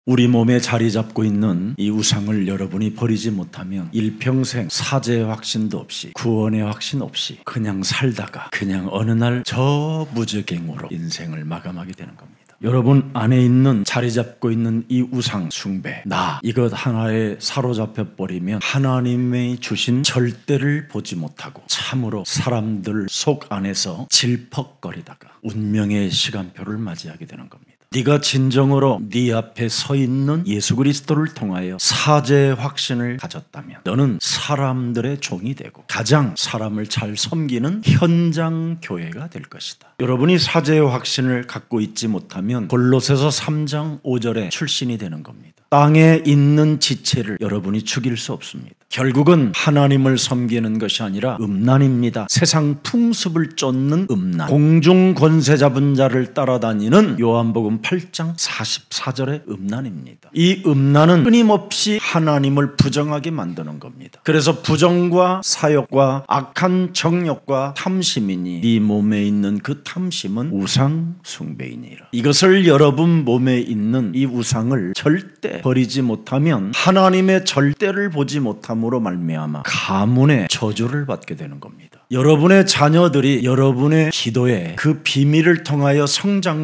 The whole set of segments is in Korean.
우리 몸에 자리 잡고 있는 이 우상을 여러분이 버리지 못하면 일평생 사죄의 확신도 없이 구원의 확신 없이 그냥 살다가 그냥 어느 날 저 무저갱으로 인생을 마감하게 되는 겁니다. 여러분 안에 있는 자리 잡고 있는 이 우상 숭배, 나 이것 하나에 사로잡혀 버리면 하나님의 주신 절대를 보지 못하고 참으로 사람들 속 안에서 질퍽거리다가 운명의 시간표를 맞이하게 되는 겁니다. 네가 진정으로 네 앞에 서 있는 예수 그리스도를 통하여 사죄의 확신을 가졌다면 너는 사람들의 종이 되고 가장 사람을 잘 섬기는 현장 교회가 될 것이다. 여러분이 사죄의 확신을 갖고 있지 못하면 골로새서 3장 5절에 출신이 되는 겁니다. 땅에 있는 지체를 여러분이 죽일 수 없습니다. 결국은 하나님을 섬기는 것이 아니라 음란입니다. 세상 풍습을 쫓는 음란, 공중 권세 잡은 자를 따라다니는 요한복음 8장 44절의 음란입니다. 이 음란은 끊임없이 하나님을 부정하게 만드는 겁니다. 그래서 부정과 사욕과 악한 정욕과 탐심이니 네 몸에 있는 그 탐심은 우상 숭배이니라. 이것을 여러분 몸에 있는 이 우상을 절대 버리지 못하면 하나님의 절대를 보지 못함으로 말미암아 가문의 저주를 받게 되는 겁니다. 여러분의 자녀들이 여러분의 기도에 그 비밀을 통하여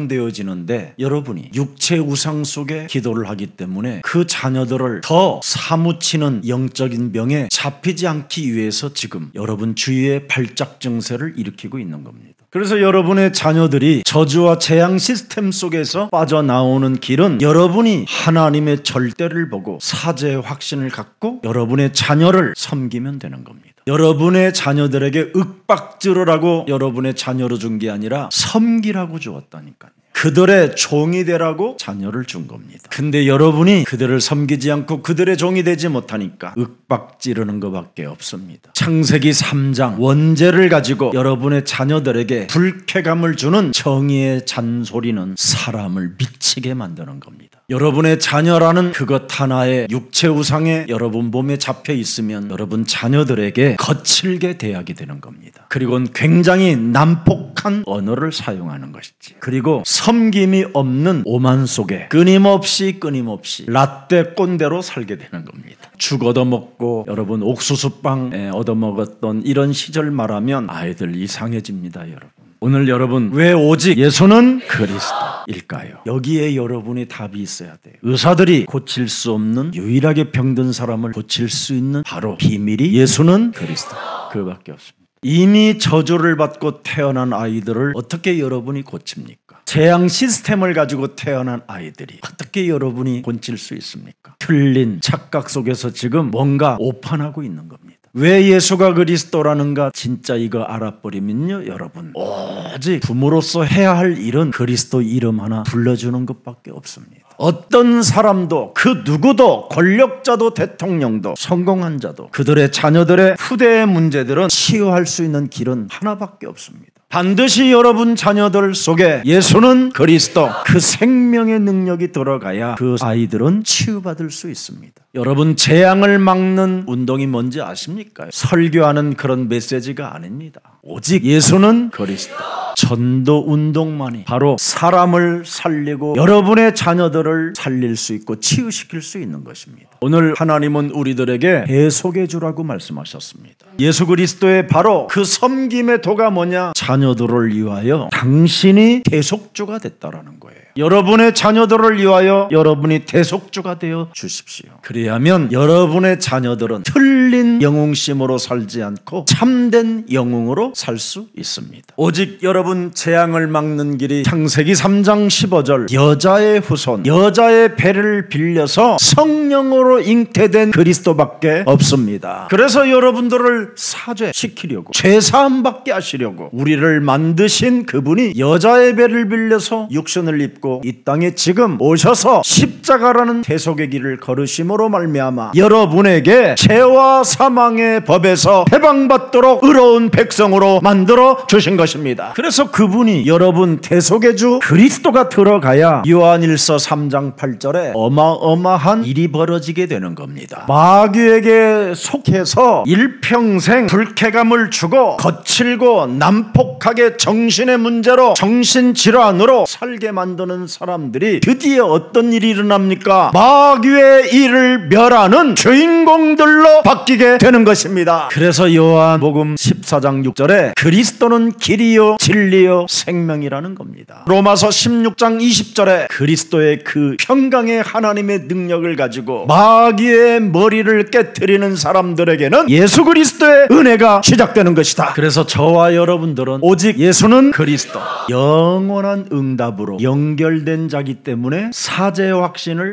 성장되어지는데 여러분이 육체 우상 속에 기도를 하기 때문에 그 자녀들을 더 사무치는 영적인 병에 잡히지 않기 위해서 지금 여러분 주위에 발작 증세를 일으키고 있는 겁니다. 그래서 여러분의 자녀들이 저주와 재앙 시스템 속에서 빠져나오는 길은 여러분이 하나님의 절대를 보고 사죄의 확신을 갖고 여러분의 자녀를 섬기면 되는 겁니다. 여러분의 자녀들에게 윽박지르라고 여러분의 자녀로 준 게 아니라 섬기라고 주었다니까요. 그들의 종이 되라고 자녀를 준 겁니다. 근데 여러분이 그들을 섬기지 않고 그들의 종이 되지 못하니까 윽박지르는 것밖에 없습니다. 창세기 3장 원죄를 가지고 여러분의 자녀들에게 불쾌감을 주는 정의의 잔소리는 사람을 미치게 만드는 겁니다. 여러분의 자녀라는 그것 하나의 육체 우상에 여러분 몸에 잡혀 있으면 여러분 자녀들에게 거칠게 대하게 되는 겁니다. 그리고 굉장히 난폭한 언어를 사용하는 것이지. 그리고 섬김이 없는 오만 속에 끊임없이 라떼 꼰대로 살게 되는 겁니다. 죽 얻어먹고 여러분 옥수수빵 얻어먹었던 이런 시절 말하면 아이들 이상해집니다. 여러분 오늘 여러분 왜 오직 예수는 그리스도일까요? 여기에 여러분의 답이 있어야 돼요. 의사들이 고칠 수 없는 유일하게 병든 사람을 고칠 수 있는 바로 비밀이 예수는 그리스도 그밖에 없습니다. 이미 저주를 받고 태어난 아이들을 어떻게 여러분이 고칩니까? 재앙 시스템을 가지고 태어난 아이들이 어떻게 여러분이 고칠 수 있습니까? 틀린 착각 속에서 지금 뭔가 오판하고 있는 겁니다. 왜 예수가 그리스도라는가 진짜 이거 알아버리면요 여러분 오직 부모로서 해야 할 일은 그리스도 이름 하나 불러주는 것밖에 없습니다. 어떤 사람도 그 누구도 권력자도 대통령도 성공한 자도 그들의 자녀들의 후대의 문제들은 치유할 수 있는 길은 하나밖에 없습니다. 반드시 여러분 자녀들 속에 예수는 그리스도 그 생명의 능력이 들어가야 그 아이들은 치유받을 수 있습니다. 여러분 재앙을 막는 운동이 뭔지 아십니까? 설교하는 그런 메시지가 아닙니다. 오직 예수는 그리스도 전도 운동만이 바로 사람을 살리고 여러분의 자녀들을 살릴 수 있고 치유시킬 수 있는 것입니다. 오늘 하나님은 우리들에게 대속해 주라고 말씀하셨습니다. 예수 그리스도의 바로 그 섬김의 도가 뭐냐? 자녀들을 위하여 당신이 대속주가 됐다라는 거예요. 여러분의 자녀들을 위하여 여러분이 대속주가 되어 주십시오. 그리하면 여러분의 자녀들은 틀린 영웅심으로 살지 않고 참된 영웅으로 살 수 있습니다. 오직 여러분 재앙을 막는 길이 창세기 3장 15절 여자의 후손 여자의 배를 빌려서 성령으로 잉태된 그리스도밖에 없습니다. 그래서 여러분들을 사죄시키려고 죄사함 받게 하시려고 우리를 만드신 그분이 여자의 배를 빌려서 육신을 입고 이 땅에 지금 오셔서 십자가라는 대속의 길을 걸으심으로 말미암아 여러분에게 죄와 사망의 법에서 해방받도록 의로운 백성으로 만들어 주신 것입니다. 그래서 그분이 여러분 대속의 주 그리스도가 들어가야 요한일서 3장 8절에 어마어마한 일이 벌어지게 되는 겁니다. 마귀에게 속해서 일평생 불쾌감을 주고 거칠고 난폭하게 정신의 문제로 정신질환으로 살게 만드는 하는 사람들이 드디어 어떤 일이 일어납니까? 마귀의 일을 멸하는 주인공들로 바뀌게 되는 것입니다. 그래서 요한복음 14장 6절에 그리스도는 길이요 진리요 생명이라는 겁니다. 로마서 16장 20절에 그리스도의 그 평강의 하나님의 능력을 가지고 마귀의 머리를 깨트리는 사람들에게는 예수 그리스도의 은혜가 시작되는 것이다. 그래서 저와 여러분들은 오직 예수는 그리스도, 영원한 응답으로 연결된 자기 때문에 사죄의 확신을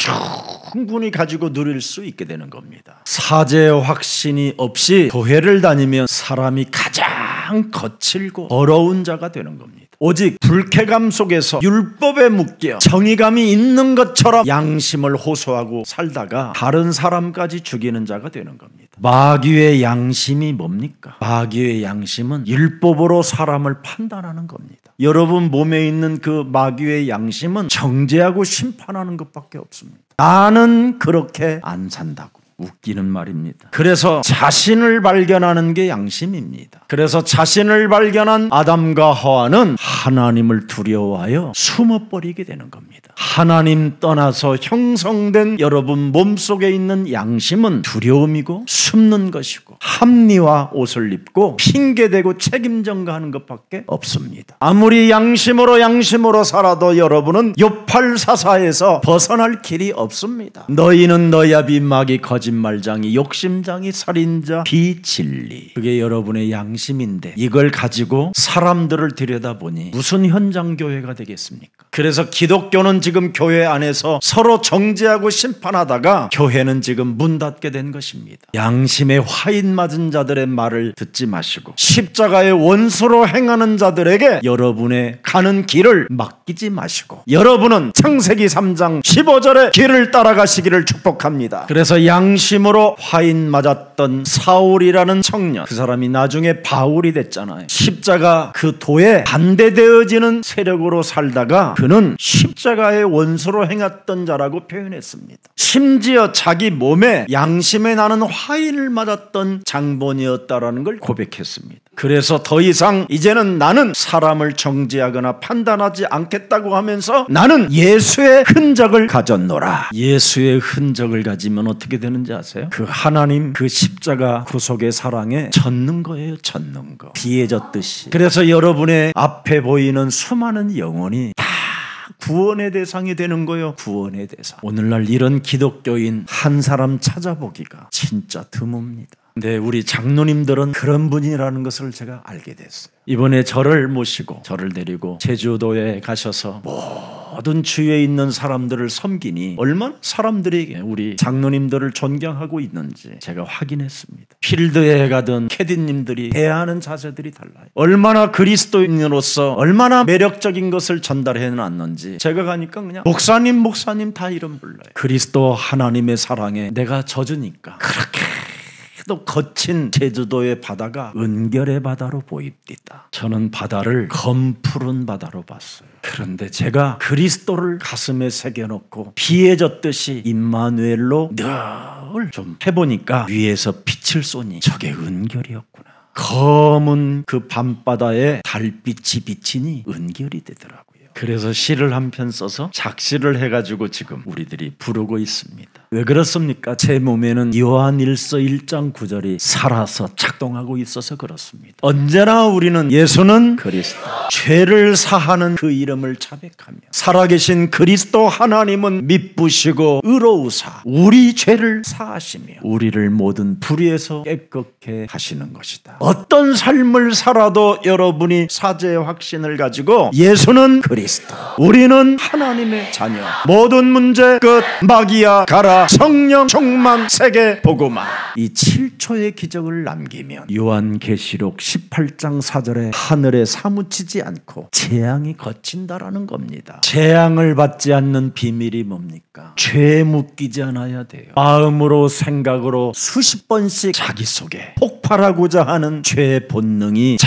충분히 가지고 누릴 수 있게 되는 겁니다. 사죄의 확신이 없이 교회를 다니면 사람이 가장 거칠고 더러운 자가 되는 겁니다. 오직 불쾌감 속에서 율법에 묶여 정의감이 있는 것처럼 양심을 호소하고 살다가 다른 사람까지 죽이는 자가 되는 겁니다. 마귀의 양심이 뭡니까? 마귀의 양심은 율법으로 사람을 판단하는 겁니다. 여러분 몸에 있는 그 마귀의 양심은 정죄하고 심판하는 것밖에 없습니다. 나는 그렇게 안 산다고. 웃기는 말입니다. 그래서 자신을 발견하는 게 양심입니다. 그래서 자신을 발견한 아담과 하와는 하나님을 두려워하여 숨어버리게 되는 겁니다. 하나님 떠나서 형성된 여러분 몸속에 있는 양심은 두려움이고 숨는 것이고 합리화 옷을 입고 핑계대고 책임전가하는 것밖에 없습니다. 아무리 양심으로 살아도 여러분은 요팔사사에서 벗어날 길이 없습니다. 너희는 너야비 마귀 거짓말장이 욕심장이 살인자 비진리, 그게 여러분의 양심인데 이걸 가지고 사람들을 들여다보니 무슨 현장교회가 되겠습니까? 그래서 기독교는 지금 교회 안에서 서로 정죄하고 심판하다가 교회는 지금 문 닫게 된 것입니다. 양심에 화인 맞은 자들의 말을 듣지 마시고 십자가의 원수로 행하는 자들에게 여러분의 가는 길을 맡기지 마시고 여러분은 창세기 3장 15절의 길을 따라가시기를 축복합니다. 그래서 양심으로 화인 맞았던 사울이라는 청년, 그 사람이 나중에 바울이 됐잖아요. 십자가 그 도에 반대되어지는 세력으로 살다가 그는 십자가의 원수로 행했던 자라고 표현했습니다. 심지어 자기 몸에 양심에 나는 화인을 맞았던 장본이었다라는 걸 고백했습니다. 그래서 더 이상 이제는 나는 사람을 정죄하거나 판단하지 않겠다고 하면서 나는 예수의 흔적을 가졌노라. 예수의 흔적을 가지면 어떻게 되는지 아세요? 그 하나님 그 십자가 구속의 사랑에 젖는 거예요. 젖는 거. 비에 젖듯이. 그래서 여러분의 앞에 보이는 수많은 영혼이 다 구원의 대상이 되는 거예요. 구원의 대상. 오늘날 이런 기독교인 한 사람 찾아보기가 진짜 드뭅니다. 근데 우리 장로님들은 그런 분이라는 것을 제가 알게 됐어요. 이번에 저를 모시고 저를 데리고 제주도에 가셔서 모든 주위에 있는 사람들을 섬기니 얼마나 사람들이 우리 장로님들을 존경하고 있는지 제가 확인했습니다. 필드에 가던 캐디님들이 대하는 자세들이 달라요. 얼마나 그리스도인으로서 얼마나 매력적인 것을 전달해 놨는지 제가 가니까 그냥 목사님 다 이름 불러요. 그리스도 하나님의 사랑에 내가 젖으니까 그렇게 또 거친 제주도의 바다가 은결의 바다로 보입니다. 저는 바다를 검푸른 바다로 봤어요. 그런데 제가 그리스도를 가슴에 새겨놓고 비에 젖듯이 임마누엘로 늘 좀 해보니까 위에서 빛을 쏘니 저게 은결이었구나. 검은 그 밤바다에 달빛이 비치니 은결이 되더라고요. 그래서 시를 한 편 써서 작시를 해가지고 지금 우리들이 부르고 있습니다. 왜 그렇습니까? 제 몸에는 요한일서 1장 9절이 살아서 작동하고 있어서 그렇습니다. 언제나 우리는 예수는 그리스도, 죄를 사하는 그 이름을 자백하며 살아계신 그리스도 하나님은 미쁘시고 의로우사 우리 죄를 사하시며 우리를 모든 불의에서 깨끗게 하시는 것이다. 어떤 삶을 살아도 여러분이 사죄의 확신을 가지고 예수는 그리스도, 우리는 하나님의 자녀, 모든 문제 끝, 마귀야 가라, 성령 충만, 세계 복음화. 이 7초의 기적을 남기면 요한계시록 18장 4절에 하늘에 사무치지 않고 재앙이 거친다라는 겁니다. 재앙을 받지 않는 비밀이 뭡니까? 죄에 묶이지 않아야 돼요. 마음으로 생각으로 수십 번씩 자기 속에 폭발하고자 하는 죄의 본능이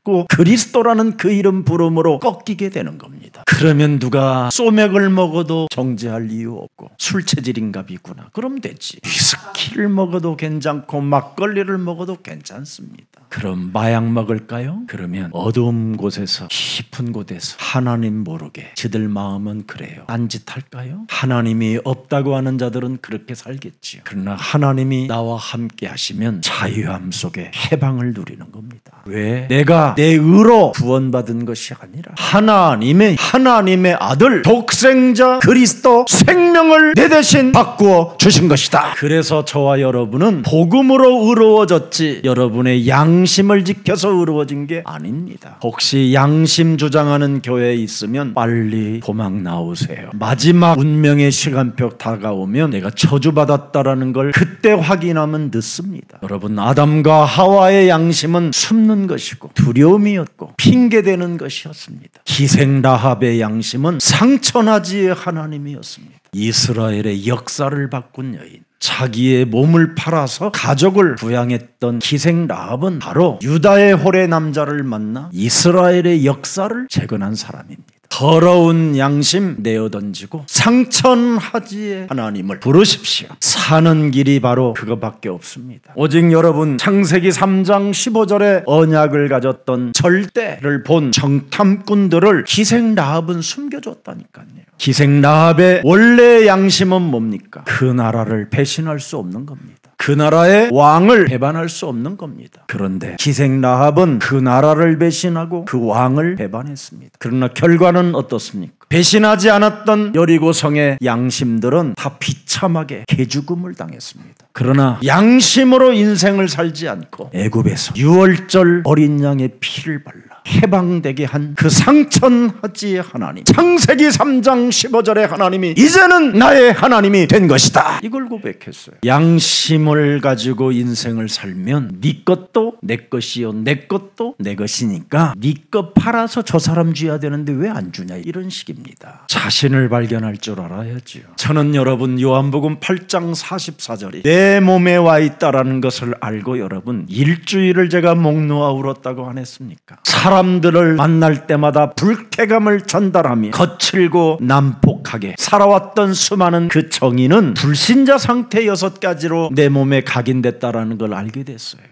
자꾸 그리스도라는 그 이름 부름으로 꺾이게 되는 겁니다. 그러면 누가 소맥을 먹어도 정죄할 이유 없고 술 체질인갑이구나 그럼 되지. 위스키를 먹어도 괜찮고 막걸리를 먹어도 괜찮습니다. 그럼 마약 먹을까요? 그러면 어두운 곳에서 깊은 곳에서 하나님 모르게 지들 마음은 그래요. 딴짓할까요? 하나님이 없다고 하는 자들은 그렇게 살겠지요. 그러나 하나님이 나와 함께 하시면 자유함 속에 해방을 누리는 겁니다. 왜? 내가 내 의로 구원받은 것이 아니라 하나님의 아들 독생자 그리스도 생명을 내 대신 바꾸어 주신 것이다. 그래서 저와 여러분은 복음으로 의로워졌지 여러분의 양심을 지켜서 의로워진 게 아닙니다. 혹시 양심 주장하는 교회에 있으면 빨리 도망 나오세요. 마지막 운명의 시간표 다가오면 내가 저주받았다라는 걸 그때 확인하면 늦습니다. 여러분, 아담과 하와의 양심은 숨는 것이고 두려움이었고 핑계대는 것이었습니다. 기생 라합의 양심은 상처나지의 하나님이었습니다. 이스라엘의 역사를 바꾼 여인, 자기의 몸을 팔아서 가족을 부양했던 기생 라합은 바로 유다의 홀의 남자를 만나 이스라엘의 역사를 재건한 사람입니다. 더러운 양심 내어던지고 상천하지의 하나님을 부르십시오. 사는 길이 바로 그거밖에 없습니다. 오직 여러분, 창세기 3장 15절에 언약을 가졌던 절대를 본 정탐꾼들을 기생 라합은 숨겨줬다니까요. 기생 라합의 원래의 양심은 뭡니까? 그 나라를 배신할 수 없는 겁니다. 그 나라의 왕을 배반할 수 없는 겁니다. 그런데 기생 라합은 그 나라를 배신하고 그 왕을 배반했습니다. 그러나 결과는 어떻습니까? 배신하지 않았던 여리고성의 양심들은 다 비참하게 개죽음을 당했습니다. 그러나 양심으로 인생을 살지 않고 애굽에서 유월절 어린 양의 피를 발라 해방되게 한 그 상천하지의 하나님, 창세기 3장 15절의 하나님이 이제는 나의 하나님이 된 것이다, 이걸 고백했어요. 양심을 가지고 인생을 살면 네 것도 내 것이요 내 것도 내 것이니까 네 것 팔아서 저 사람 줘야 되는데 왜 안 주냐, 이런 식입니다. 자신을 발견할 줄 알아야지요. 저는 여러분 요한복음 8장 44절이 내 몸에 와 있다라는 것을 알고 여러분 일주일을 제가 목 놓아 울었다고 안 했습니까? 사람들을 만날 때마다 불쾌감을 전달하며 거칠고 난폭하게 살아왔던 수많은 그 정의는 불신자 상태 6가지로 내 몸에 각인됐다라는 걸 알게 됐어요.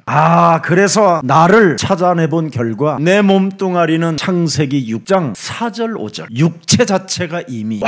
그래서 나를 찾아내본 결과 내 몸뚱아리는 창세기 6장 4절 5절 육체 자체가 이미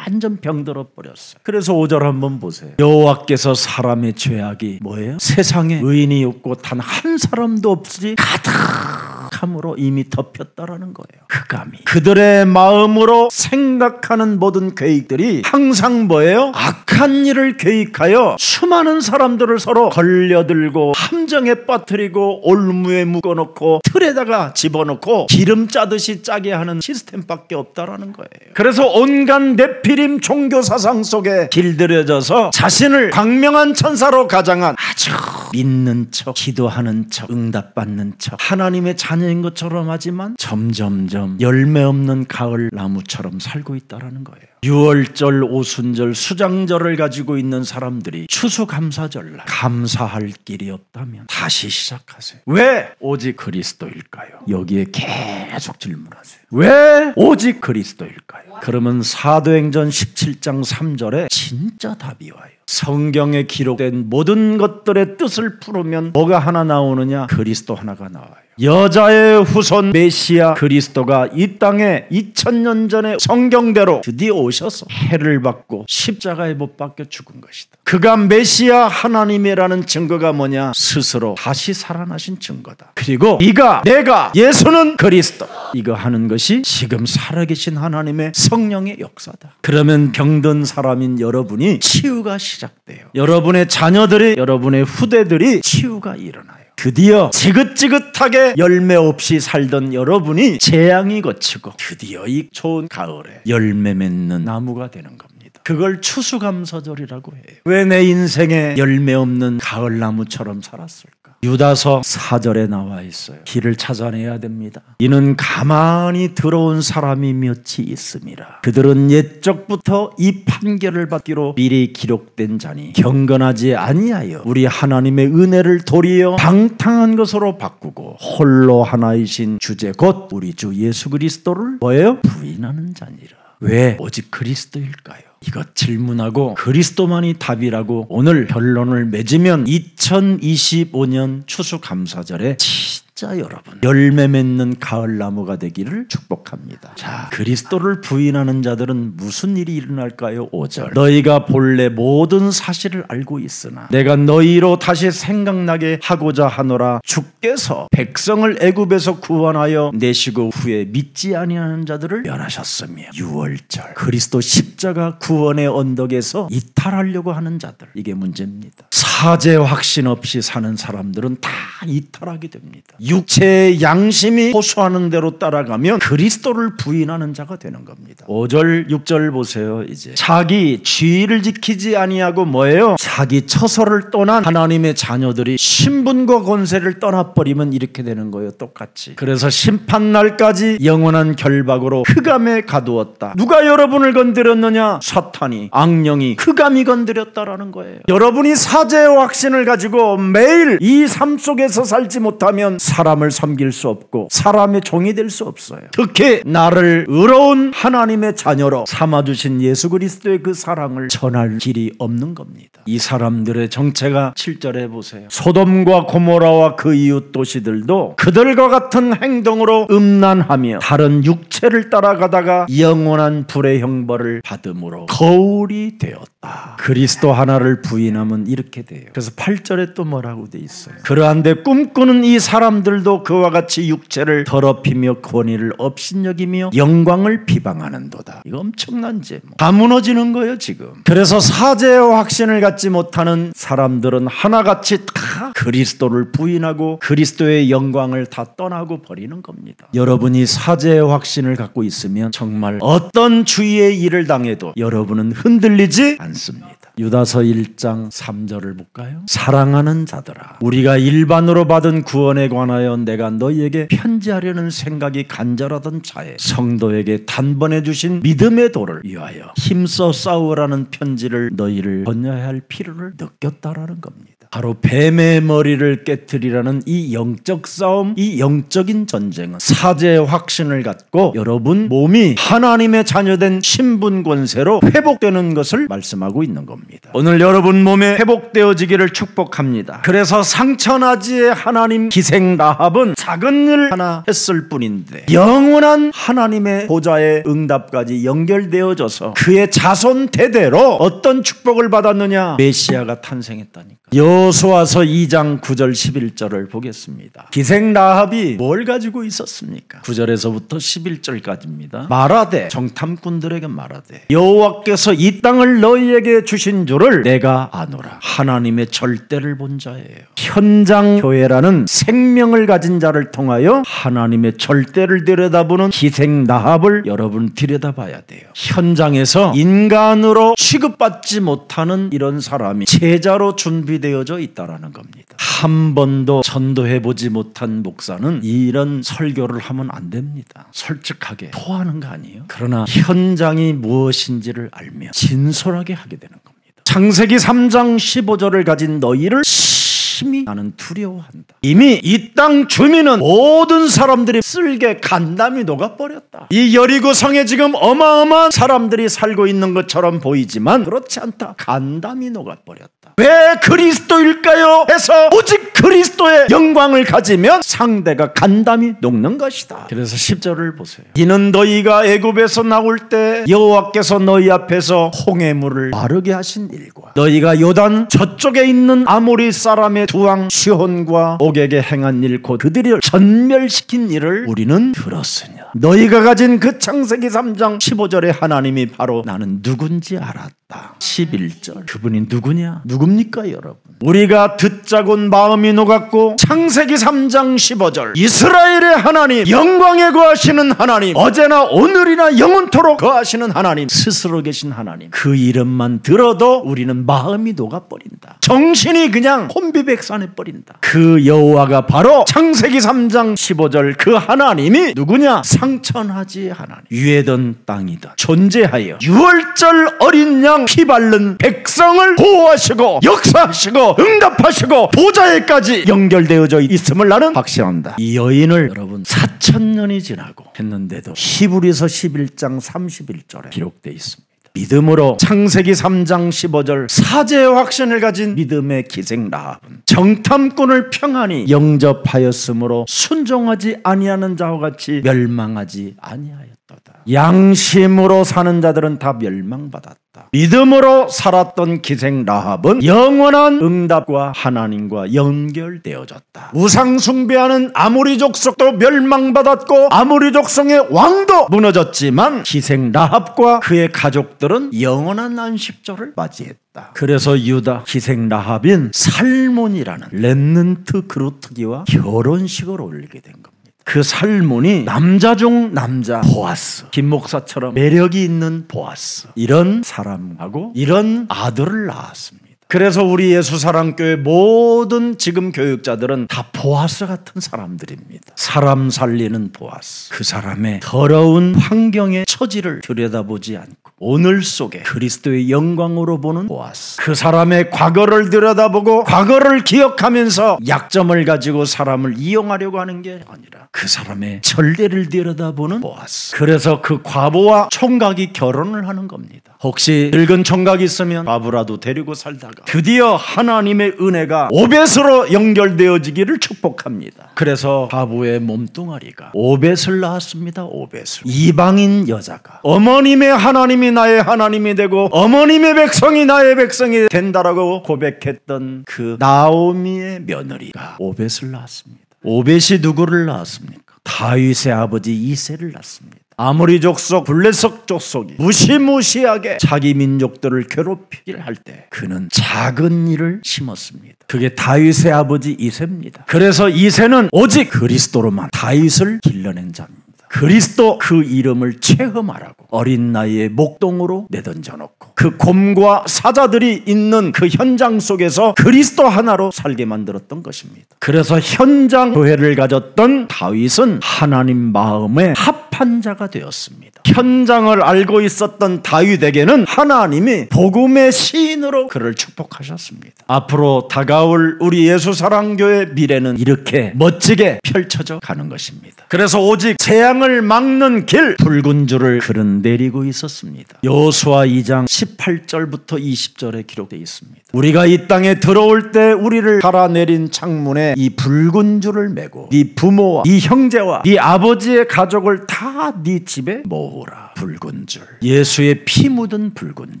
완전 병들어 버렸어요. 그래서 5절 한번 보세요. 여호와께서 사람의 죄악이 뭐예요? 세상에 의인이 없고 단 한 사람도 없이 가득함으로 이미 덮였다라는 거예요. 흑암이 그들의 마음으로 생각하는 모든 계획들이 항상 뭐예요? 악한 일을 계획하여 수많은 사람들을 서로 걸려들고 함정에 빠뜨리고 올무에 묶어놓고 틀에다가 집어넣고 기름 짜듯이 짜게 하는 시스템밖에 없다라는 거예요. 그래서 온갖 네피림 종교 사상 속에 길들여져서 자신을 광명한 천사로 가장한 아주 믿는 척, 기도하는 척, 응답받는 척, 하나님의 자녀인 것처럼 하지만 점점점 열매 없는 가을 나무처럼 살고 있다라는 거예요. 유월절, 오순절, 수장절을 가지고 있는 사람들이 추수감사절날 감사할 길이 없다면 다시 시작하세요. 왜 오직 그리스도일까요? 여기에 계속 질문하세요. 왜 오직 그리스도일까요? 그러면 사도행전 17장 3절에 진짜 답이 와요. 성경에 기록된 모든 것들의 뜻을 풀으면 뭐가 하나 나오느냐? 그리스도 하나가 나와요. 여자의 후손 메시아 그리스도가 이 땅에 2000년 전에 성경대로 드디어 오셔서 해를 받고 십자가에 못 박혀 죽은 것이다. 그가 메시아 하나님이라는 증거가 뭐냐? 스스로 다시 살아나신 증거다. 그리고 내가 예수는 그리스도, 이거 하는 것이 지금 살아계신 하나님의 성령의 역사다. 그러면 병든 사람인 여러분이 치유가 시작돼요. 여러분의 자녀들이, 여러분의 후대들이 치유가 일어나요. 드디어 지긋지긋하게 열매 없이 살던 여러분이 재앙이 거치고 드디어 이 좋은 가을에 열매 맺는 나무가 되는 겁니다. 그걸 추수감사절이라고 해요. 왜 내 인생에 열매 없는 가을나무처럼 살았을까? 유다서 4절에 나와 있어요. 길을 찾아내야 됩니다. 이는 가만히 들어온 사람이 몇이 있음이라. 그들은 옛적부터 이 판결을 받기로 미리 기록된 자니 경건하지 아니하여 우리 하나님의 은혜를 도리어 방탕한 것으로 바꾸고 홀로 하나이신 주제 곧 우리 주 예수 그리스도를 뭐예요? 부인하는 자니라. 왜 오직 그리스도일까요? 이것 질문하고 그리스도만이 답이라고 오늘 결론을 맺으면 2025년 추수감사절에 진짜 여러분 열매 맺는 가을나무가 되기를 축복합니다. 자, 그리스도를 부인하는 자들은 무슨 일이 일어날까요? 5절 너희가 본래 모든 사실을 알고 있으나 내가 너희로 다시 생각나게 하고자 하노라. 주께서 백성을 애굽에서 구원하여 내시고 후에 믿지 아니하는 자들을 멸하셨으며 6월절 그리스도 십자가 구원의 언덕에서 이탈하려고 하는 자들, 이게 문제입니다. 사죄 확신 없이 사는 사람들은 다 이탈하게 됩니다. 육체의 양심이 호소하는 대로 따라가면 그리스도를 부인하는 자가 되는 겁니다. 5절 6절 보세요. 이제 자기 지위를 지키지 아니하고 뭐예요? 자기 처소를 떠난 하나님의 자녀들이 신분과 권세를 떠나버리면 이렇게 되는 거예요. 똑같이. 그래서 심판날까지 영원한 결박으로 흑암에 가두었다. 누가 여러분을 건드렸느냐? 사탄이, 악령이, 흑암이 건드렸다라는 거예요. 여러분이 사죄의 확신을 가지고 매일 이 삶 속에서 살지 못하면 사람을 섬길 수 없고 사람의 종이 될 수 없어요. 특히 나를 의로운 하나님의 자녀로 삼아주신 예수 그리스도의 그 사랑을 전할 길이 없는 겁니다. 이 사람들의 정체가 7절에 보세요. 소돔과 고모라와 그 이웃 도시들도 그들과 같은 행동으로 음란하며 다른 육체를 따라가다가 영원한 불의 형벌을 받음으로 거울이 되었다. 그리스도 하나를 부인하면 이렇게 돼요. 그래서 8절에 또 뭐라고 돼 있어요? 그러한데 꿈꾸는 이 사람들도 그와 같이 육체를 더럽히며 권위를 업신여기며 영광을 비방하는도다. 이거 엄청난 제목. 다 무너지는 거예요 지금. 그래서 사죄와 확신을 갖지 못하는 사람들은 하나같이 다 그리스도를 부인하고 그리스도의 영광을 다 떠나고 버리는 겁니다. 여러분이 사죄의 확신을 갖고 있으면 정말 어떤 주위의 일을 당해도 여러분은 흔들리지 않습니다. 유다서 1장 3절을 볼까요? 사랑하는 자들아, 우리가 일반으로 받은 구원에 관하여 내가 너희에게 편지하려는 생각이 간절하던 차에 성도에게 단번에 주신 믿음의 도를 위하여 힘써 싸우라는 편지를 너희를 건너야 할 필요를 느꼈다라는 겁니다. 바로 뱀의 머리를 깨트리라는 이 영적 싸움, 이 영적인 전쟁은 사죄의 확신을 갖고 여러분 몸이 하나님의 자녀된 신분 권세로 회복되는 것을 말씀하고 있는 겁니다. 오늘 여러분 몸에 회복되어지기를 축복합니다. 그래서 상처나지의 하나님 기생 라합은 작은 일 하나 했을 뿐인데 영원한 하나님의 보좌의 응답까지 연결되어져서 그의 자손 대대로 어떤 축복을 받았느냐? 메시아가 탄생했다니까. 여호수아서 2장 9절 11절을 보겠습니다. 기생 라합이 뭘 가지고 있었습니까? 9절에서부터 11절까지입니다. 말하되, 정탐꾼들에게 말하되, 여호와께서 이 땅을 너희에게 주신 줄을 내가 아노라. 하나님의 절대를 본 자예요. 현장 교회라는 생명을 가진 자를 통하여 하나님의 절대를 들여다보는 기생 라합을 여러분 들여다봐야 돼요. 현장에서 인간으로 취급받지 못하는 이런 사람이 제자로 준비되어져 있다라는 겁니다. 한 번도 전도해보지 못한 목사는 이런 설교를 하면 안 됩니다. 솔직하게 토하는 거 아니에요? 그러나 현장이 무엇인지를 알며 진솔하게 하게 되는 겁니다. 창세기 3장 15절을 가진 너희를 심히 나는 두려워한다. 이미 이 땅 주민은 모든 사람들이 쓸개 간담이 녹아버렸다. 이 여리고 성에 지금 어마어마한 사람들이 살고 있는 것처럼 보이지만 그렇지 않다. 간담이 녹아버렸다. 왜 그리스도일까요? 해서 오직 그리스도의 영광을 가지면 상대가 간담이 녹는 것이다. 그래서 10절을 보세요. 이는 너희가 애굽에서 나올 때 여호와께서 너희 앞에서 홍해물을 마르게 하신 일과 너희가 요단 저쪽에 있는 아모리 사람의 두 왕 시혼과 옥에게 행한 일 곧 그들을 전멸시킨 일을 우리는 들었으냐. 너희가 가진 그 창세기 3장 15절의 하나님이 바로 나는 누군지 알았다. 11절 그분이 누구냐? 누굽니까 여러분? 우리가 듣자곤 마음이 녹았고 창세기 3장 15절 이스라엘의 하나님, 영광에 거하시는 하나님, 어제나 오늘이나 영원토록 거하시는 하나님, 스스로 계신 하나님, 그 이름만 들어도 우리는 마음이 녹아버린다. 정신이 그냥 혼비백산해 버린다. 그 여호와가 바로 창세기 3장 15절 그 하나님이 누구냐? 상천하지 하나님, 위에든 땅이든 존재하여 유월절 어린 양 피 바른 백성을 보호하시고 역사하시고 응답하시고 보좌에까지 연결되어져 있음을 나는 확신한다. 이 여인을 여러분 4,000년이 지나고 했는데도 히브리서 11장 31절에 기록되어 있습니다. 믿음으로 창세기 3장 15절 사제의 확신을 가진 믿음의 기생 라합은 정탐꾼을 평안히 영접하였으므로 순종하지 아니하는 자와 같이 멸망하지 아니하였도다. 양심으로 사는 자들은 다 멸망받았다. 믿음으로 살았던 기생 라합은 영원한 응답과 하나님과 연결되어졌다. 우상 숭배하는 아모리 족속도 멸망받았고 아모리 족속의 왕도 무너졌지만 기생 라합과 그의 가족들은 영원한 안식절을 맞이했다. 그래서 유다 기생 라합인 살몬이라는 렘넌트 그루트기와 결혼식을 올리게 된 겁니다. 그 살몬이 남자 중 남자 보아스, 김 목사처럼 매력이 있는 보아스, 이런 사람하고 이런 아들을 낳았습니다. 그래서 우리 예수사랑교회 모든 지금 교육자들은 다 보아스 같은 사람들입니다. 사람 살리는 보아스, 그 사람의 더러운 환경의 처지를 들여다보지 않고 오늘 속에 그리스도의 영광으로 보는 보아스, 그 사람의 과거를 들여다보고 과거를 기억하면서 약점을 가지고 사람을 이용하려고 하는 게 아니라 그 사람의 전례를 들여다보는 보아스. 그래서 그 과부와 총각이 결혼을 하는 겁니다. 혹시 늙은 총각이 있으면 과부라도 데리고 살다가 드디어 하나님의 은혜가 오벳으로 연결되어지기를 축복합니다. 그래서 과부의 몸뚱아리가 오벳을 낳았습니다. 오벳을. 이방인 여자가 어머님의 하나님이 나의 하나님이 되고 어머님의 백성이 나의 백성이 된다라고 고백했던 그 나오미의 며느리가 오벳을 낳았습니다. 오벳이 누구를 낳았습니까? 다윗의 아버지 이새를 낳습니다. 아모리 족속, 블레석 족속이 무시무시하게 자기 민족들을 괴롭히길 할 때 그는 작은 일을 심었습니다. 그게 다윗의 아버지 이새입니다. 그래서 이새는 오직 그리스도로만 다윗을 길러낸 자입니다. 그리스도 그 이름을 체험하라고 어린 나이에 목동으로 내던져놓고 그 곰과 사자들이 있는 그 현장 속에서 그리스도 하나로 살게 만들었던 것입니다. 그래서 현장 교회를 가졌던 다윗은 하나님 마음에 합한 자가 되었습니다. 현장을 알고 있었던 다윗에게는 하나님이 복음의 시인으로 그를 축복하셨습니다. 앞으로 다가올 우리 예수사랑교회 미래는 이렇게 멋지게 펼쳐져 가는 것입니다. 그래서 오직 재앙을 막는 길, 붉은 줄을 그는 내리고 있었습니다. 여호수아 2장 18절부터 20절에 기록되어 있습니다. 우리가 이 땅에 들어올 때 우리를 갈아내린 창문에 이 붉은 줄을 메고 네 부모와 네 형제와 네 아버지의 가족을 다 네 집에 모으라. 붉은 줄, 예수의 피 묻은 붉은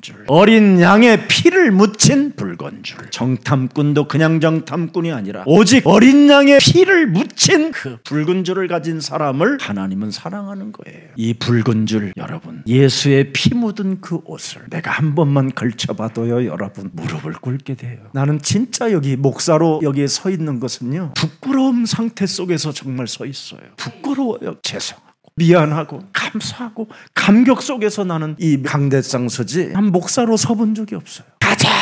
줄, 어린 양의 피를 묻힌 붉은 줄. 정탐꾼도 그냥 정탐꾼이 아니라 오직 어린 양의 피를 묻힌 그 붉은 줄을 가진 사람을 하나님은 사랑하는 거예요. 이 붉은 줄, 여러분, 예수의 피 묻은 그 옷을 내가 한 번만 걸쳐봐도요, 여러분, 무릎을 꿇게 돼요. 나는 진짜 여기 목사로 여기에 서 있는 것은요, 부끄러움 상태 속에서 정말 서 있어요. 부끄러워요. 죄송하고 미안하고 감사하고 감격 속에서 나는 이 강대상 서지 한 목사로 서본 적이 없어요. 가장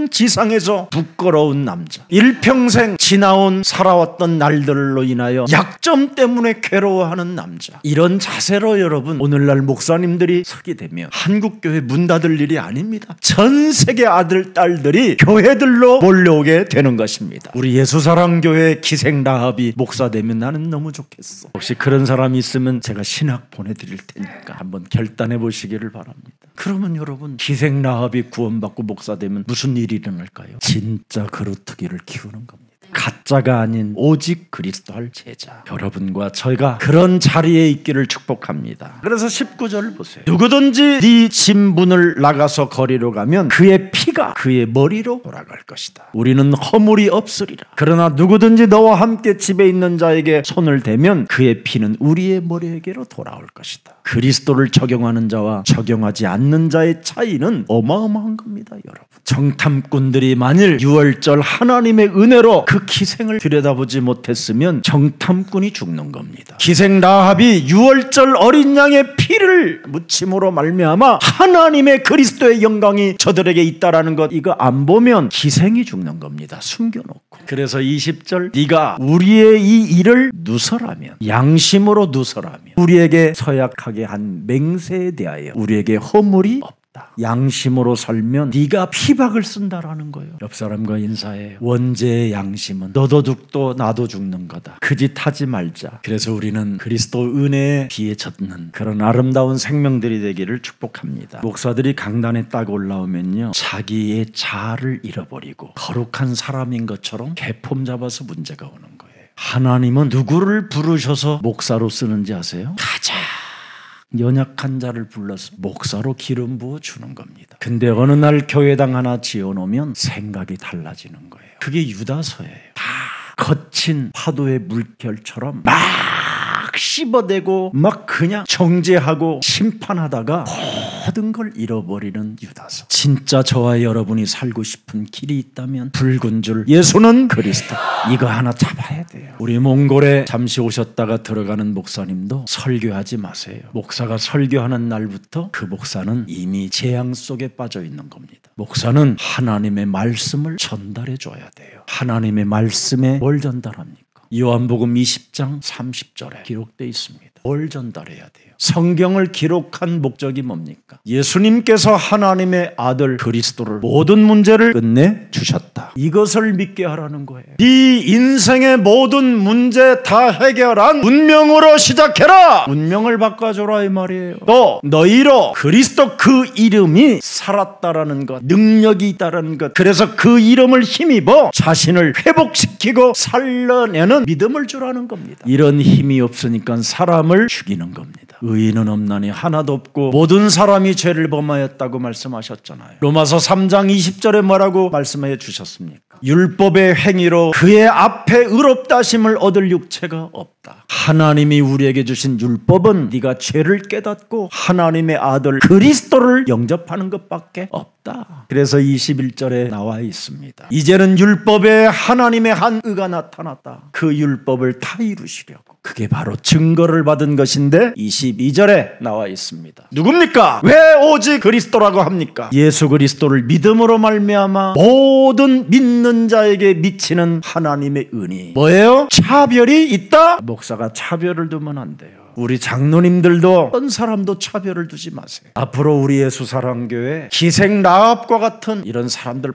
지상에서 부끄러운 남자, 일평생 지나온 살아왔던 날들로 인하여 약점 때문에 괴로워하는 남자, 이런 자세로 여러분 오늘날 목사님들이 서게 되면 한국교회 문 닫을 일이 아닙니다. 전 세계 아들 딸들이 교회들로 몰려오게 되는 것입니다. 우리 예수사랑교회 기생 라합이 목사 되면 나는 너무 좋겠어. 혹시 그런 사람이 있으면 제가 신학 보내드릴 테니까 한번 결단해 보시기를 바랍니다. 그러면 여러분, 기생 라합이 구원받고 목사 되면 무슨 일이 일어날까요? 진짜 그루트기를 키우는 겁니다. 가짜가 아닌 오직 그리스도 할 제자. 여러분과 저희가 그런 자리에 있기를 축복합니다. 그래서 19절 보세요. 누구든지 네 진분을 나가서 거리로 가면 그의 피가 그의 머리로 돌아갈 것이다. 우리는 허물이 없으리라. 그러나 누구든지 너와 함께 집에 있는 자에게 손을 대면 그의 피는 우리의 머리에게로 돌아올 것이다. 그리스도를 적용하는 자와 적용하지 않는 자의 차이는 어마어마한 겁니다, 여러분. 정탐꾼들이 만일 유월절 하나님의 은혜로 그 기생을 들여다보지 못했으면 정탐꾼이 죽는 겁니다. 기생 라합이 유월절 어린 양의 피를 묻힘으로 말미암아 하나님의 그리스도의 영광이 저들에게 있다라는 것, 이거 안 보면 기생이 죽는 겁니다. 숨겨놓고. 그래서 20절 네가 우리의 이 일을 누설하면, 양심으로 누설하면 우리에게 서약하게 한 맹세에 대하여 우리에게 허물이 없다. 양심으로 살면 네가 피박을 쓴다라는 거예요. 옆 사람과 인사해요. 원죄의 양심은 너도 죽도 나도 죽는 거다. 그 짓 하지 말자. 그래서 우리는 그리스도 은혜에 비에 젖는 그런 아름다운 생명들이 되기를 축복합니다. 목사들이 강단에 딱 올라오면요, 자기의 자아를 잃어버리고 거룩한 사람인 것처럼 개폼 잡아서 문제가 오는 거예요. 하나님은 누구를 부르셔서 목사로 쓰는지 아세요? 가장 연약한 자를 불러서 목사로 기름 부어 주는 겁니다. 근데 어느 날 교회당 하나 지어놓으면 생각이 달라지는 거예요. 그게 유다서예요. 다 거친 파도의 물결처럼 막 씹어대고 막 그냥 정죄하고 심판하다가 모든 걸 잃어버리는 유다서. 진짜 저와 여러분이 살고 싶은 길이 있다면 붉은 줄 예수는 그리스도, 이거 하나 잡아야 돼요. 우리 몽골에 잠시 오셨다가 들어가는 목사님도 설교하지 마세요. 목사가 설교하는 날부터 그 목사는 이미 재앙 속에 빠져 있는 겁니다. 목사는 하나님의 말씀을 전달해 줘야 돼요. 하나님의 말씀에 뭘 전달합니까? 요한복음 20장 30절에 기록되어 있습니다. 뭘 전달해야 돼요? 성경을 기록한 목적이 뭡니까? 예수님께서 하나님의 아들 그리스도를 모든 문제를 끝내 주셨다. 이것을 믿게 하라는 거예요. 네 인생의 모든 문제 다 해결한 운명으로 시작해라. 운명을 바꿔줘라 이 말이에요. 또 너희로 그리스도 그 이름이 살았다라는 것, 능력이 있다라는 것, 그래서 그 이름을 힘입어 자신을 회복시키고 살려내는 믿음을 주라는 겁니다. 이런 힘이 없으니까 사람을 죽이는 겁니다. 의인은 없나니 하나도 없고 모든 사람이 죄를 범하였다고 말씀하셨잖아요. 로마서 3장 20절에 뭐라고 말씀해 주셨습니까? 율법의 행위로 그의 앞에 의롭다 하심을 얻을 육체가 없다. 하나님이 우리에게 주신 율법은 네가 죄를 깨닫고 하나님의 아들 그리스도를 영접하는 것밖에 없다. 그래서 21절에 나와 있습니다. 이제는 율법에 하나님의 한 의가 나타났다. 그 율법을 다 이루시려고. 그게 바로 증거를 받은 것인데 22절에 나와 있습니다. 누굽니까? 왜 오직 그리스도라고 합니까? 예수 그리스도를 믿음으로 말미암아 모든 믿는 자에게 미치는 하나님의 은이 뭐예요? 차별이 있다? 목사가 차별을 두면 안 돼요. 우리 장로님들도 어떤 사람도 차별을 두지 마세요. 앞으로 우리 예수사랑교회 기생 라합과 같은 이런 사람들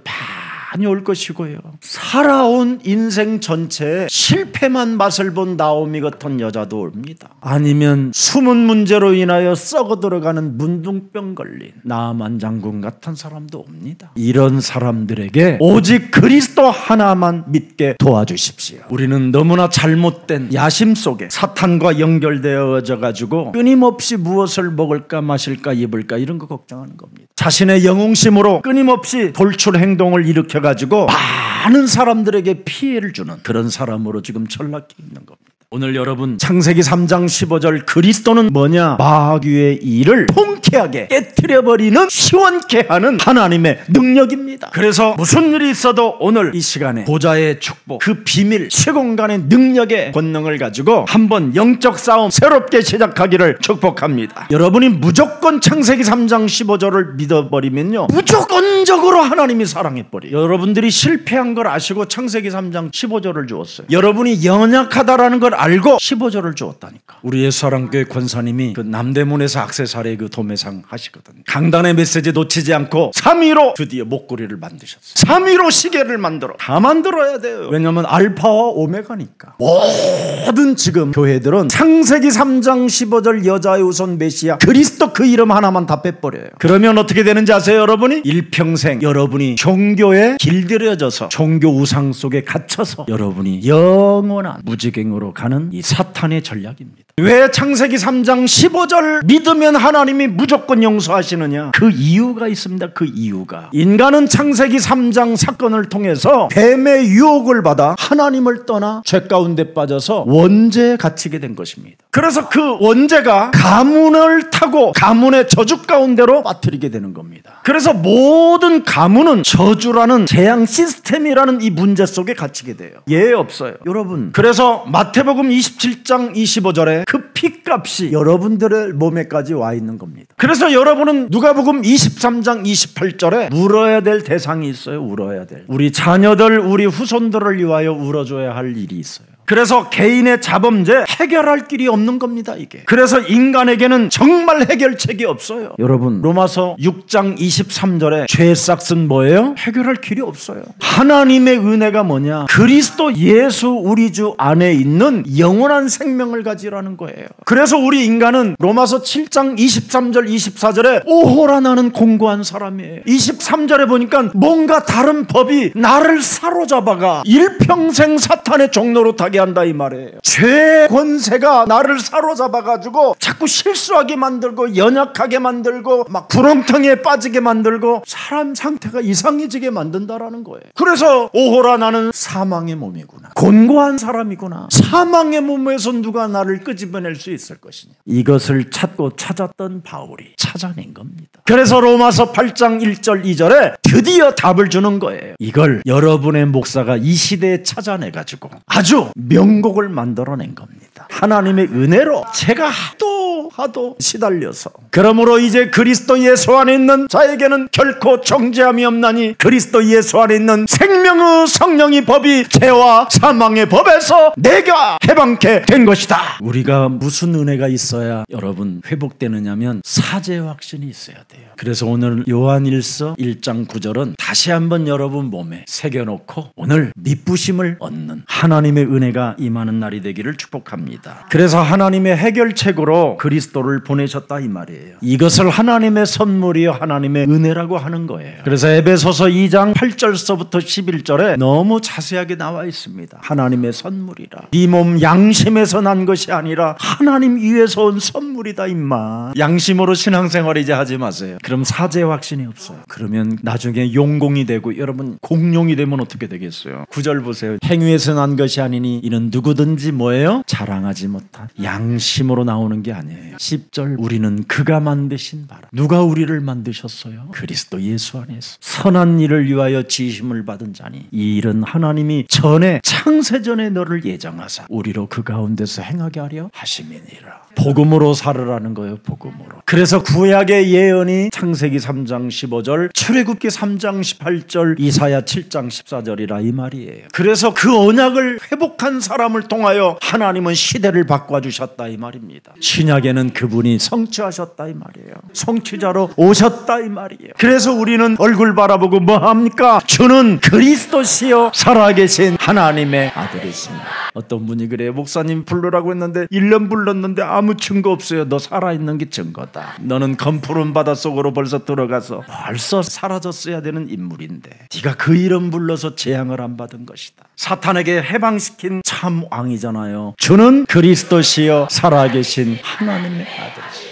많이 올 것이고요. 살아온 인생 전체에 실패만 맛을 본 나오미 같은 여자도 옵니다. 아니면 숨은 문제로 인하여 썩어 들어가는 문둥병 걸린 나아만 장군 같은 사람도 옵니다. 이런 사람들에게 오직 그리스도 하나만 믿게 도와주십시오. 우리는 너무나 잘못된 야심 속에 사탄과 연결되어져 가지고 끊임없이 무엇을 먹을까 마실까 입을까 이런 거 걱정하는 겁니다. 자신의 영웅심으로 끊임없이 돌출 행동을 일으켜 가지고 많은 사람들에게 피해를 주는 그런 사람으로 지금 전락해 있는 겁니다. 오늘 여러분 창세기 3장 15절 그리스도는 뭐냐? 마귀의 일을 통쾌하게 깨트려버리는 시원케 하는 하나님의 능력입니다. 그래서 무슨 일이 있어도 오늘 이 시간에 보좌의 축복, 그 비밀, 시공간의 능력의 권능을 가지고 한번 영적 싸움 새롭게 시작하기를 축복합니다. 여러분이 무조건 창세기 3장 15절을 믿어버리면요 무조건적으로 하나님이 사랑해버려요. 여러분들이 실패한 걸 아시고 창세기 3장 15절을 주었어요. 여러분이 연약하다라는 걸 알고 15절을 주었다니까. 우리 예수사랑교회 권사님이 그 남대문에서 악세사리 그 도매상 하시거든요. 강단의 메시지 놓치지 않고 3위로 드디어 목걸이를 만드셨어요. 3위로 시계를 다 만들어야 돼요. 왜냐하면 알파와 오메가니까. 모든 지금 교회들은 창세기 3장 15절 여자의 우선 메시아 그리스도 그 이름 하나만 다 빼버려요. 그러면 어떻게 되는지 아세요 여러분이? 일평생 여러분이 종교에 길들여져서 종교 우상 속에 갇혀서 여러분이 영원한 무지갱으로 가는 이 사탄의 전략입니다. 왜 창세기 3장 15절 믿으면 하나님이 무조건 용서하시느냐? 그 이유가 있습니다. 그 이유가 인간은 창세기 3장 사건을 통해서 뱀의 유혹을 받아 하나님을 떠나 죄 가운데 빠져서 원죄에 갇히게 된 것입니다. 그래서 그 원죄가 가문을 타고 가문의 저주 가운데로 빠뜨리게 되는 겁니다. 그래서 모든 가문은 저주라는 재앙 시스템이라는 이 문제 속에 갇히게 돼요. 예외 없어요 여러분. 그래서 마태복음 27장 25절에 그 피값이 여러분들의 몸에까지 와 있는 겁니다. 그래서 여러분은 누가복음 23장 28절에 울어야 될 대상이 있어요. 울어야 될 우리 자녀들 우리 후손들을 위하여 울어줘야 할 일이 있어요. 그래서 개인의 자범죄 해결할 길이 없는 겁니다 이게. 그래서 인간에게는 정말 해결책이 없어요. 여러분 로마서 6장 23절에 죄의 싹은 뭐예요? 해결할 길이 없어요. 하나님의 은혜가 뭐냐? 그리스도 예수 우리 주 안에 있는 영원한 생명을 가지라는 거예요. 그래서 우리 인간은 로마서 7장 23절 24절에 오호라 나는 공고한 사람이에요. 23절에 보니까 뭔가 다른 법이 나를 사로잡아가 일평생 사탄의 종로로 타게 한다 이 말이에요. 죄의 권세가 나를 사로잡아가지고 자꾸 실수하게 만들고 연약하게 만들고 막 구렁텅이에 빠지게 만들고 사람 상태가 이상해지게 만든다라는 거예요. 그래서 오호라 나는 사망의 몸이구나. 곤고한 사람이구나. 사망의 몸에서 누가 나를 끄집어낼 수 있을 것이냐. 이것을 찾고 찾았던 바울이 찾아낸 겁니다. 그래서 로마서 8장 1절 2절에 드디어 답을 주는 거예요. 이걸 여러분의 목사가 이 시대에 찾아내가지고 아주 명곡을 만들어낸 겁니다. 하나님의 은혜로 제가 하도 시달려서 그러므로 이제 그리스도 예수 안에 있는 자에게는 결코 정죄함이 없나니 그리스도 예수 안에 있는 생명의 성령의 법이 죄와 사망의 법에서 내가 해방케 된 것이다. 우리가 무슨 은혜가 있어야 여러분 회복되느냐면 사죄 확신이 있어야 돼요. 그래서 오늘 요한일서 1장 9절은 다시 한번 여러분 몸에 새겨놓고 오늘 미쁘심을 얻는 하나님의 은혜가 임하는 날이 되기를 축복합니다. 그래서 하나님의 해결책으로 그리스도를 보내셨다 이 말이에요. 이것을 하나님의 선물이요 하나님의 은혜라고 하는 거예요. 그래서 에베소서 2장 8절서부터 11절에 너무 자세하게 나와 있습니다. 하나님의 선물이라. 네 몸 양심에서 난 것이 아니라 하나님 위에서 온 선물이다 임마. 양심으로 신앙생활 이제 하지 마세요. 그럼 사죄 확신이 없어요. 그러면 나중에 용공이 되고 여러분 공룡이 되면 어떻게 되겠어요? 9절 보세요. 행위에서 난 것이 아니니 이는 누구든지 뭐예요? 자랑하지 못한 양심으로 나오는 게 아니에요. 10절 우리는 그가 만드신 바라. 누가 우리를 만드셨어요? 그리스도 예수 안에서 선한 일을 위하여 지으심을 받은 자니 이 일은 하나님이 전에 창세전에 너를 예정하사 우리로 그 가운데서 행하게 하려 하심이니라. 복음으로 살으라는 거예요. 복음으로. 그래서 구약의 예언이 창세기 3장 15절 출애굽기 3장 18절 이사야 7장 14절이라 이 말이에요. 그래서 그 언약을 회복한 사람을 통하여 하나님은 시대를 바꿔주셨다 이 말입니다. 신약에는 그분이 성취하셨다 이 말이에요. 성취자로 오셨다 이 말이에요. 그래서 우리는 얼굴 바라보고 뭐합니까? 주는 그리스도시요 살아계신 하나님의 아들이십니다. 어떤 분이 그래요. 목사님 부르라고 했는데 1년 불렀는데 아무 증거 없어요. 너 살아있는 게 증거다. 너는 검푸른 바닷속으로 벌써 들어가서 벌써 사라졌어야 되는 인물인데 네가 그 이름 불러서 재앙을 안 받은 것이다. 사탄에게 해방시킨 참 왕이잖아요. 주는 그리스도시여 살아계신 하나님의 아들이십니다.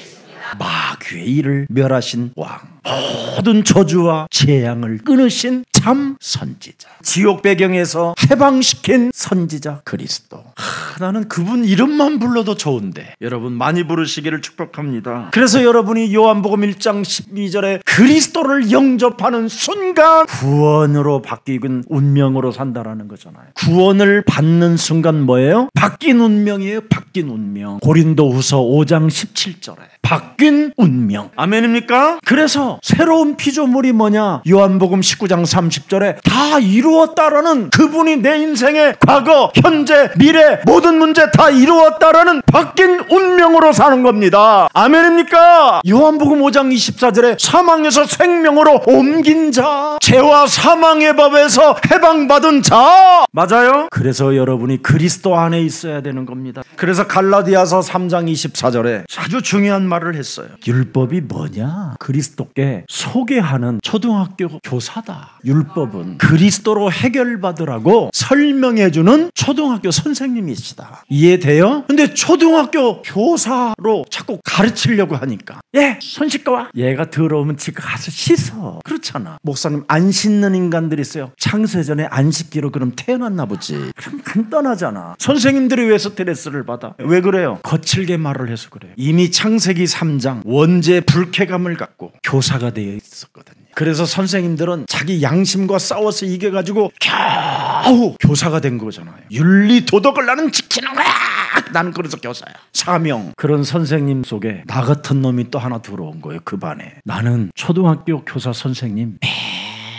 마귀의 일을 멸하신 왕, 모든 저주와 재앙을 끊으신 참 선지자, 지옥 배경에서 해방시킨 선지자 그리스도. 나는 그분 이름만 불러도 좋은데 여러분 많이 부르시기를 축복합니다. 그래서 여러분이 요한복음 1장 12절에 그리스도를 영접하는 순간 구원으로 바뀌는 운명으로 산다라는 거잖아요. 구원을 받는 순간 뭐예요? 바뀐 운명이에요. 바뀐 운명. 고린도후서 5장 17절에 바뀐 운명. 아멘입니까? 그래서 그래서 새로운 피조물이 뭐냐? 요한복음 19장 30절에 다 이루었다라는, 그분이 내 인생의 과거, 현재, 미래 모든 문제 다 이루었다라는 바뀐 운명으로 사는 겁니다. 아멘입니까? 요한복음 5장 24절에 사망에서 생명으로 옮긴 자, 죄와 사망의 법에서 해방받은 자. 맞아요? 그래서 여러분이 그리스도 안에 있어야 되는 겁니다. 그래서 갈라디아서 3장 24절에 아주 중요한 말을 했어요. 율법이 뭐냐? 그리스도께 소개하는 초등학교 교사다. 율법은 그리스도로 해결받으라고 설명해주는 초등학교 선생님이시다. 이해돼요? 근데 초등학교 교사로 자꾸 가르치려고 하니까, 손 씻고 와. 얘가 더러우면 지가 가서 씻어. 그렇잖아. 목사님, 안 씻는 인간들이 있어요. 창세전에 안 씻기로 그럼 태어났나 보지. 그럼 간단하잖아. 선생님들이 왜 스트레스를 받아? 왜 그래요? 거칠게 말을 해서 그래요. 이미 창세기 3장 원죄 불쾌감을 갖고 교사가 되어 있었거든요. 그래서 선생님들은 자기 양심과 싸워서 이겨가지고 겨우 교사가 된 거잖아요. 윤리 도덕을 나는 지키는 거야. 나는 그래서 교사야. 사명. 그런 선생님 속에 나 같은 놈이 또 하나 들어온 거예요. 그 반에. 나는 초등학교 교사 선생님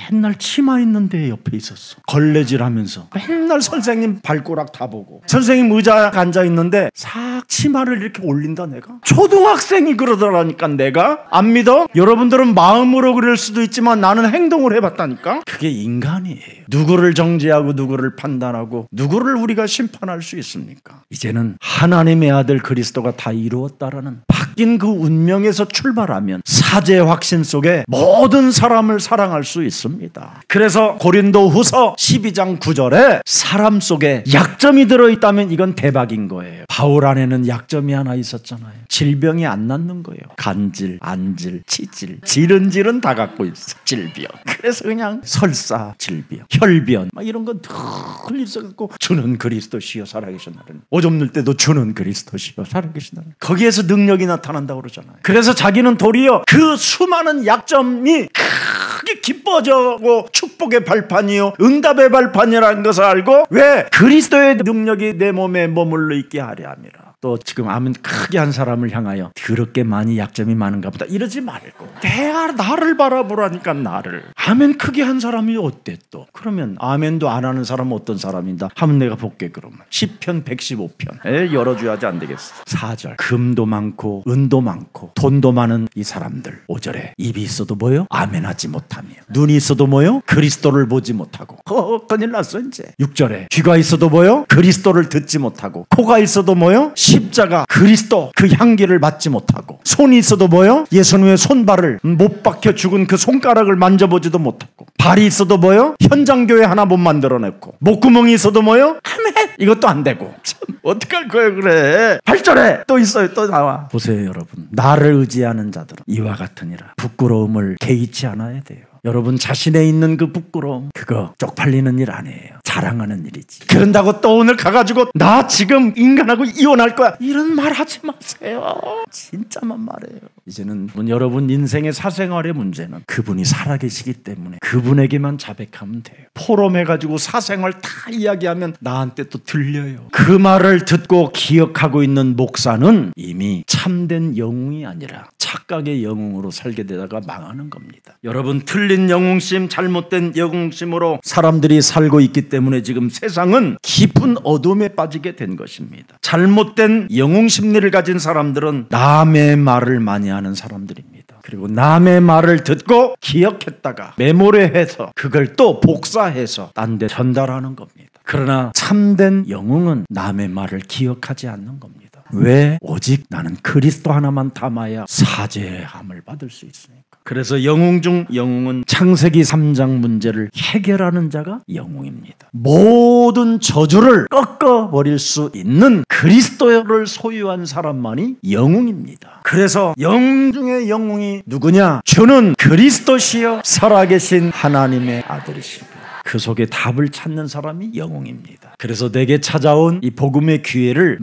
맨날 치마 있는 데 옆에 있었어. 걸레질하면서 맨날 선생님 발꼬락 다 보고, 선생님 의자에 앉아 있는데 싹 치마를 이렇게 올린다. 내가 초등학생이 그러더라니까. 내가 안 믿어? 여러분들은 마음으로 그럴 수도 있지만 나는 행동을 해봤다니까. 그게 인간이에요. 누구를 정죄하고 누구를 판단하고 누구를 우리가 심판할 수 있습니까? 이제는 하나님의 아들 그리스도가 다 이루었다라는 바뀐 그 운명에서 출발하면 사죄 확신 속에 모든 사람을 사랑할 수 있습니다. 그래서 고린도후서 12장 9절에 사람 속에 약점이 들어있다면 이건 대박인 거예요. 바울 안에는 약점이 하나 있었잖아요. 질병이 안 낫는 거예요. 간질, 안질, 치질, 질은 다 갖고 있어. 질병. 그래서 그냥 설사, 질병, 혈변 막 이런 건 늘 있어갖고 주는 그리스도시여 살아계신 나는, 오줌 눌 때도 주는 그리스도시여 살아계신 나는, 거기에서 능력이 나타난다고 그러잖아요. 그래서 자기는 도리어 그 수많은 약점이 크게 기뻐져고 축복의 발판이요 응답의 발판이라는 것을 알고, 왜? 그리스도의 능력이 내 몸에 머물러 있게 하려 함이라. 또 지금 아멘 크게 한 사람을 향하여 더럽게 많이 약점이 많은가 보다 이러지 말고, 내가 나를 바라보라니까. 나를 아멘 크게 한 사람이 어때? 또 그러면 아멘도 안 하는 사람은 어떤 사람인가 하면 내가 볼게. 그러면 시편 115편 열어줘야지 안 되겠어. 4절 금도 많고 은도 많고 돈도 많은 이 사람들. 5절에 입이 있어도 뭐요? 아멘 하지 못하며, 눈이 있어도 뭐요? 그리스도를 보지 못하고. 큰일 났어 이제. 6절에 귀가 있어도 뭐요? 그리스도를 듣지 못하고, 코가 있어도 뭐요? 십자가 그리스도 그 향기를 맡지 못하고, 손이 있어도 뭐요? 예수님의 손발을 못 박혀 죽은 그 손가락을 만져보지도 못하고, 발이 있어도 뭐요? 현장교회 하나 못 만들어냈고, 목구멍이 있어도 뭐요? 아멘 이것도 안 되고. 참 어떡할 거예요 그래. 8절에 또 있어요. 또 나와 보세요. 여러분, 나를 의지하는 자들은 이와 같으니라. 부끄러움을 개의치 않아야 돼요. 여러분 자신에 있는 그 부끄러움, 그거 쪽팔리는 일 아니에요. 자랑하는 일이지. 그런다고 또 오늘 가가지고 나 지금 인간하고 이혼할 거야 이런 말 하지 마세요. 진짜만 말해요. 이제는 여러분 인생의 사생활의 문제는 그분이 살아계시기 때문에 그분에게만 자백하면 돼요. 포럼해가지고 사생활 다 이야기하면 나한테 또 들려요. 그 말을 듣고 기억하고 있는 목사는 이미 참된 영웅이 아니라 착각의 영웅으로 살게 되다가 망하는 겁니다. 여러분, 틀린 영웅심, 잘못된 영웅심으로 사람들이 살고 있기 때문에 지금 세상은 깊은 어둠에 빠지게 된 것입니다. 잘못된 영웅 심리를 가진 사람들은 남의 말을 많이 하는 사람들입니다. 그리고 남의 말을 듣고 기억했다가 메모리해서 그걸 또 복사해서 딴 데 전달하는 겁니다. 그러나 참된 영웅은 남의 말을 기억하지 않는 겁니다. 왜? 오직 나는 그리스도 하나만 담아야 사죄함을 받을 수 있으니까. 그래서 영웅 중 영웅은 창세기 3장 문제를 해결하는 자가 영웅입니다. 모든 저주를 꺾어버릴 수 있는 그리스도를 소유한 사람만이 영웅입니다. 그래서 영웅 중에 영웅이 누구냐? 주는 그리스도시여 살아계신 하나님의 아들이시고, 그 속에 답을 찾는 사람이 영웅입니다. 그래서 내게 찾아온 이 복음의 기회를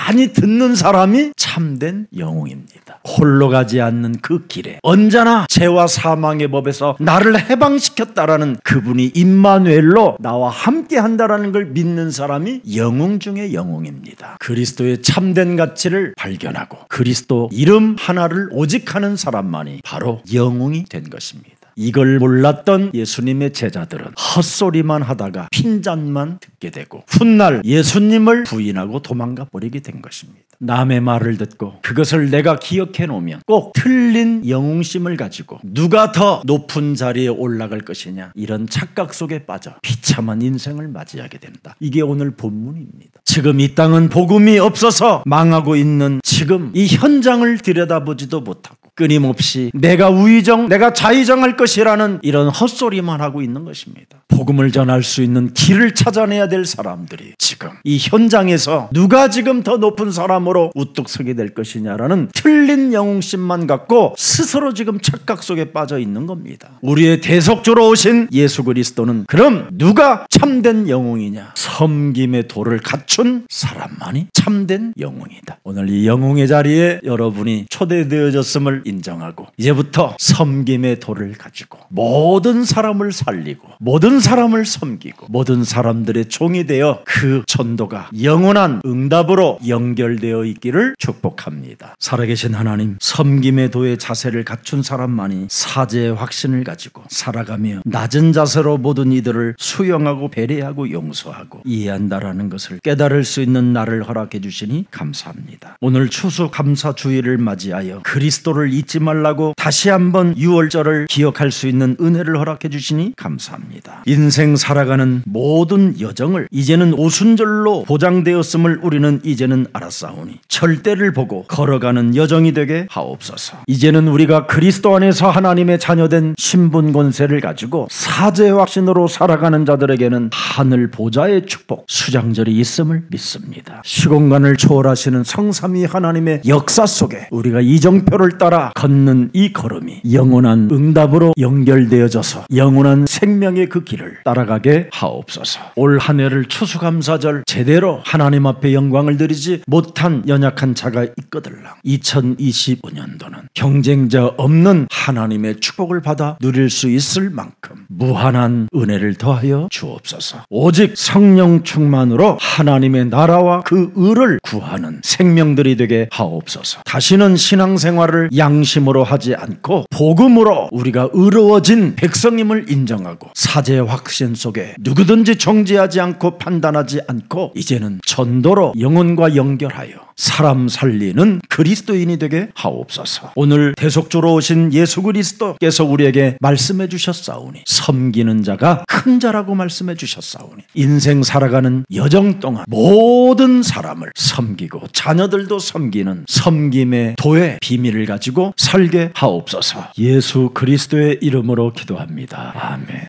많이 듣는 사람이 참된 영웅입니다. 홀로 가지 않는 그 길에 언제나 죄와 사망의 법에서 나를 해방시켰다라는 그분이 임마누엘로 나와 함께 한다라는 걸 믿는 사람이 영웅 중의 영웅입니다. 그리스도의 참된 가치를 발견하고 그리스도 이름 하나를 오직 하는 사람만이 바로 영웅이 된 것입니다. 이걸 몰랐던 예수님의 제자들은 헛소리만 하다가 핀잔만 듣게 되고 훗날 예수님을 부인하고 도망가 버리게 된 것입니다. 남의 말을 듣고 그것을 내가 기억해 놓으면 꼭 틀린 영웅심을 가지고 누가 더 높은 자리에 올라갈 것이냐, 이런 착각 속에 빠져 비참한 인생을 맞이하게 된다. 이게 오늘 본문입니다. 지금 이 땅은 복음이 없어서 망하고 있는 지금 이 현장을 들여다보지도 못하고 끊임없이 내가 우의정, 내가 자의정할 것이라는 이런 헛소리만 하고 있는 것입니다. 복음을 전할 수 있는 길을 찾아내야 될 사람들이 지금 이 현장에서 누가 지금 더 높은 사람으로 우뚝 서게 될 것이냐라는 틀린 영웅심만 갖고 스스로 지금 착각 속에 빠져 있는 겁니다. 우리의 대속주로 오신 예수 그리스도는 그럼 누가 참된 영웅이냐? 섬김의 도를 갖춘 사람만이 참된 영웅이다. 오늘 이 영웅의 자리에 여러분이 초대되어졌음을 인정하고 이제부터 섬김의 도를 가지고 모든 사람을 살리고 모든 사람을 섬기고 모든 사람들의 종이 되어 그 전도가 영원한 응답으로 연결되어 있기를 축복합니다. 살아계신 하나님, 섬김의 도의 자세를 갖춘 사람만이 사죄의 확신을 가지고 살아가며 낮은 자세로 모든 이들을 수용하고 배려하고 용서하고 이해한다라는 것을 깨달을 수 있는 날을 허락해 주시니 감사합니다. 오늘 추수감사주일을 맞이하여 그리스도를 잊지 말라고 다시 한번 유월절을 기억할 수 있는 은혜를 허락해 주시니 감사합니다. 인생 살아가는 모든 여정을 이제는 오순절로 보장되었음을 우리는 이제는 알았사오니 절대를 보고 걸어가는 여정이 되게 하옵소서. 이제는 우리가 그리스도 안에서 하나님의 자녀된 신분 권세를 가지고 사죄의 확신으로 살아가는 자들에게는 하늘 보좌의 축복, 수장절이 있음을 믿습니다. 시공간을 초월하시는 성삼위 하나님의 역사 속에 우리가 이정표를 따라 걷는 이 걸음이 영원한 응답으로 연결되어져서 영원한 생명의 그 길을 따라가게 하옵소서. 올 한 해를 추수감사절 제대로 하나님 앞에 영광을 드리지 못한 연약한 자가 있거들랑 2025년도는 경쟁자 없는 하나님의 축복을 받아 누릴 수 있을 만큼 무한한 은혜를 더하여 주옵소서. 오직 성령 충만으로 하나님의 나라와 그 의를 구하는 생명들이 되게 하옵소서. 다시는 신앙생활을 양심으로 하지 않고 복음으로 우리가 의로워진 백성임을 인정하고 사죄의 확신 속에 누구든지 정죄하지 않고 판단하지 않고 이제는 전도로 영혼과 연결하여 사람 살리는 그리스도인이 되게 하옵소서. 오늘 대속주로 오신 예수 그리스도께서 우리에게 말씀해 주셨사오니 섬기는 자가 큰 자라고 말씀해 주셨사오니 인생 살아가는 여정 동안 모든 사람을 섬기고 자녀들도 섬기는 섬김의 도의 비밀을 가지고 살게 하옵소서. 예수 그리스도의 이름으로 기도합니다. 아멘.